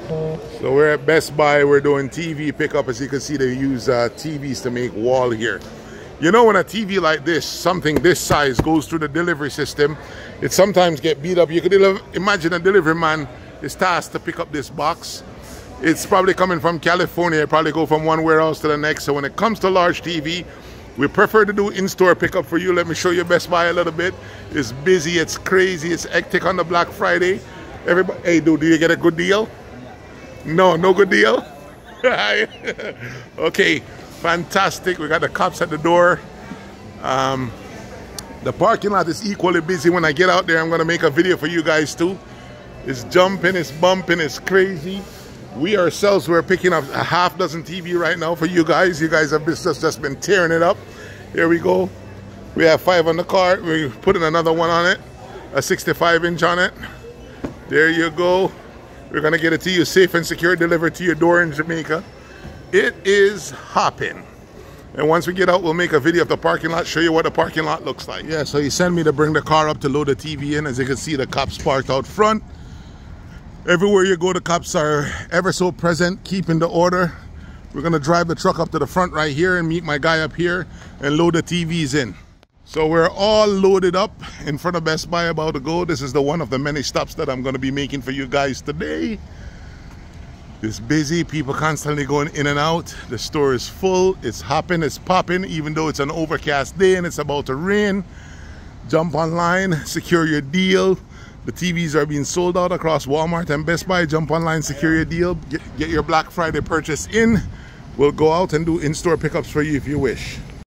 So we're at Best Buy, we're doing TV pickup. As you can see, they use TVs to make wall here. You know, when a TV like this, something this size goes through the delivery system, it sometimes get beat up. You could imagine a delivery man is tasked to pick up this box. It's probably coming from California, it probably go from one warehouse to the next. So when it comes to large TV, we prefer to do in-store pickup for you. Let me show you Best Buy a little bit. It's busy, it's crazy, it's hectic on the Black Friday. Everybody, hey dude, do you get a good deal? No, no good deal? Okay, fantastic. We got the cops at the door. The parking lot is equally busy. When I get out there, I'm gonna make a video for you guys too. It's jumping, it's bumping, it's crazy. We ourselves, we're picking up a half dozen TV right now for you guys. You guys have just been tearing it up. Here we go. We have 5 on the cart. We're putting another one on it, a 65-inch on it. There you go. We're gonna get it to you safe and secure, delivered to your door in Jamaica. It is hopping. And once we get out, we'll make a video of the parking lot, show you what the parking lot looks like. Yeah, so he sent me to bring the car up to load the TV in. As you can see, the cops parked out front. Everywhere you go, the cops are ever so present, keeping the order. We're gonna drive the truck up to the front right here and meet my guy up here and load the TVs in. So we're all loaded up in front of Best Buy, about to go. This is the one of the many stops that I'm gonna be making for you guys today. It's busy, people constantly going in and out. The store is full, it's hopping, it's popping, even though it's an overcast day and it's about to rain. Jump online, secure your deal. The TVs are being sold out across Walmart and Best Buy. Jump online, secure your deal, get your Black Friday purchase in. We'll go out and do in-store pickups for you if you wish.